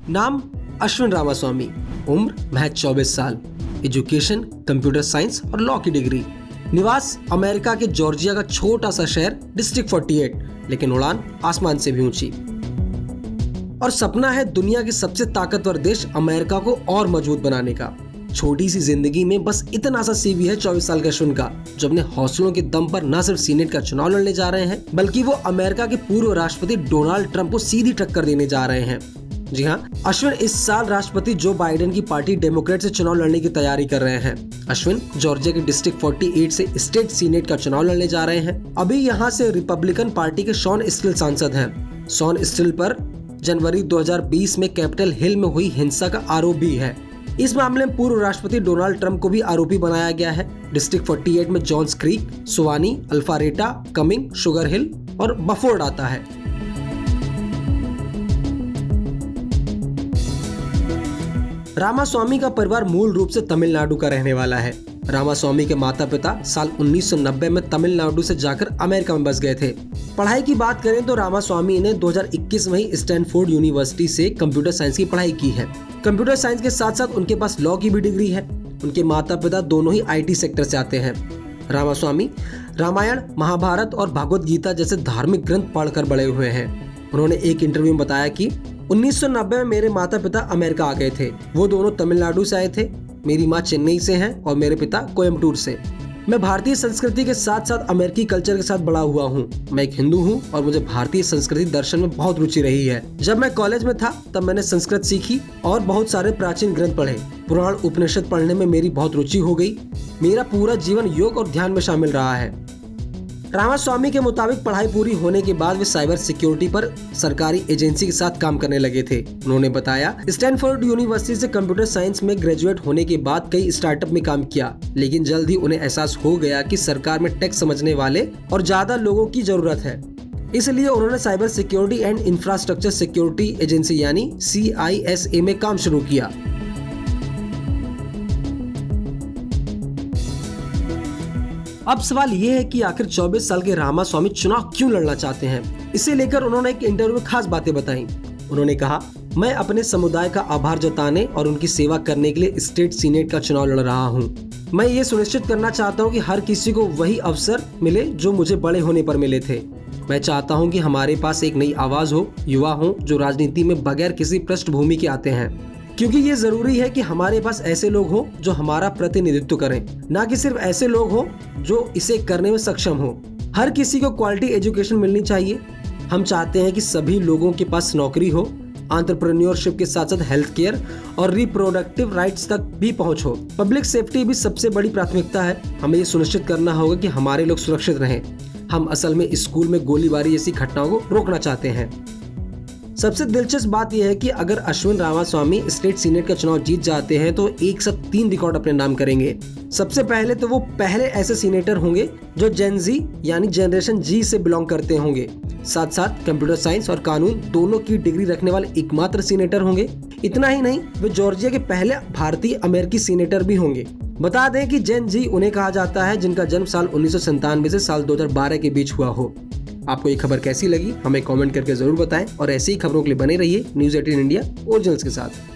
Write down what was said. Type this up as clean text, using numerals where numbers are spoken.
नाम अश्विन रामास्वामी, उम्र महज 24 साल, एजुकेशन कंप्यूटर साइंस और लॉ की डिग्री, निवास अमेरिका के जॉर्जिया का छोटा सा शहर डिस्ट्रिक्ट 48, लेकिन उड़ान आसमान से भी ऊंची। और सपना है दुनिया के सबसे ताकतवर देश अमेरिका को और मजबूत बनाने का। छोटी सी जिंदगी में बस इतना सा सीवी है 24 साल के अश्विन का, जो अपने हौसलों के दम पर न सिर्फ सीनेट का चुनाव लड़ने जा रहे हैं, बल्कि वो अमेरिका के पूर्व राष्ट्रपति डोनाल्ड ट्रंप को सीधी टक्कर देने जा रहे हैं। जी हाँ, अश्विन इस साल राष्ट्रपति जो बाइडेन की पार्टी डेमोक्रेट से चुनाव लड़ने की तैयारी कर रहे हैं। अश्विन जॉर्जिया के डिस्ट्रिक्ट 48 से स्टेट सीनेट का चुनाव लड़ने जा रहे हैं। अभी यहाँ से रिपब्लिकन पार्टी के शॉन स्टिल सांसद हैं। शॉन स्टिल पर जनवरी 2020 में कैपिटल हिल में हुई हिंसा का आरोप भी है। इस मामले में पूर्व राष्ट्रपति डोनाल्ड ट्रंप को भी आरोपी बनाया गया है। डिस्ट्रिक्ट 48 में Johns Creek, Suwanee, Alpharetta, Cumming, Sugar Hill और बफोर्ड आता है। रामास्वामी का परिवार मूल रूप से तमिलनाडु का रहने वाला है। रामास्वामी के माता पिता साल 1990 में तमिलनाडु से जाकर अमेरिका में बस गए थे। पढ़ाई की बात करें तो रामास्वामी ने 2021 में ही स्टैनफोर्ड यूनिवर्सिटी से कंप्यूटर साइंस की पढ़ाई की है। कंप्यूटर साइंस के साथ साथ उनके पास लॉ की भी डिग्री है। उनके माता पिता दोनों ही IT सेक्टर से आते हैं। रामास्वामी रामायण, महाभारत और भगवद गीता जैसे धार्मिक ग्रंथ पढ़कर बड़े हुए हैं। उन्होंने एक इंटरव्यू में बताया कि 1990 में मेरे माता पिता अमेरिका आ गए थे। वो दोनों तमिलनाडु से आए थे। मेरी माँ चेन्नई से हैं और मेरे पिता कोयम्बटूर से। मैं भारतीय संस्कृति के साथ साथ अमेरिकी कल्चर के साथ बड़ा हुआ हूँ। मैं एक हिंदू हूँ और मुझे भारतीय संस्कृति दर्शन में बहुत रुचि रही है। जब मैं कॉलेज में था तब मैंने संस्कृत सीखी और बहुत सारे प्राचीन ग्रंथ पढ़े। पुराण उपनिषद पढ़ने में मेरी बहुत रुचि हो गई। मेरा पूरा जीवन योग और ध्यान में शामिल रहा है। रामास्वामी के मुताबिक पढ़ाई पूरी होने के बाद वे साइबर सिक्योरिटी पर सरकारी एजेंसी के साथ काम करने लगे थे। उन्होंने बताया, स्टैनफोर्ड यूनिवर्सिटी से कंप्यूटर साइंस में ग्रेजुएट होने के बाद कई स्टार्टअप में काम किया, लेकिन जल्द ही उन्हें एहसास हो गया कि सरकार में टेक समझने वाले और ज्यादा लोगों की जरूरत है। इसलिए उन्होंने cyber security and infrastructure security agency यानी CISA में काम शुरू किया। अब सवाल ये है कि आखिर 24 साल के रामास्वामी चुनाव क्यों लड़ना चाहते हैं। इसे लेकर उन्होंने एक इंटरव्यू में खास बातें बताई। उन्होंने कहा, मैं अपने समुदाय का आभार जताने और उनकी सेवा करने के लिए स्टेट सीनेट का चुनाव लड़ रहा हूँ। मैं ये सुनिश्चित करना चाहता हूँ कि हर किसी को वही अवसर मिले जो मुझे बड़े होने पर मिले थे। मैं चाहता हूँ कि हमारे पास एक नई आवाज हो, युवा हो जो राजनीति में बगैर किसी पृष्ठभूमि के आते हैं, क्योंकि ये जरूरी है कि हमारे पास ऐसे लोग हों जो हमारा प्रतिनिधित्व करें, ना कि सिर्फ ऐसे लोग हों जो इसे करने में सक्षम हो। हर किसी को क्वालिटी एजुकेशन मिलनी चाहिए। हम चाहते हैं कि सभी लोगों के पास नौकरी हो, एंटरप्रेन्योरशिप के साथ साथ हेल्थ केयर और रिप्रोडक्टिव राइट्स तक भी पहुंच हो। पब्लिक सेफ्टी भी सबसे बड़ी प्राथमिकता है। हमें ये सुनिश्चित करना होगा कि हमारे लोग सुरक्षित रहें। हम असल में स्कूल में गोलीबारी जैसी घटनाओं को रोकना चाहते हैं। सबसे दिलचस्प बात यह है कि अगर अश्विन रामास्वामी स्टेट सीनेट का चुनाव जीत जाते हैं तो एक साथ 3 रिकॉर्ड अपने नाम करेंगे। सबसे पहले तो वो पहले ऐसे सीनेटर होंगे जो जेन जी यानी जनरेशन जी से बिलोंग करते होंगे। साथ साथ कंप्यूटर साइंस और कानून दोनों की डिग्री रखने वाले एकमात्र सीनेटर होंगे। इतना ही नहीं, वे जॉर्जिया के पहले भारतीय अमेरिकी सीनेटर भी होंगे। बता दें कि जेन जी उन्हें कहा जाता है जिनका जन्म साल 1997 से साल 2012 के बीच हुआ हो। आपको ये खबर कैसी लगी हमें कमेंट करके जरूर बताएं और ऐसी ही खबरों के लिए बने रहिए न्यूज़ 18 इंडिया ओरिजिनल्स के साथ।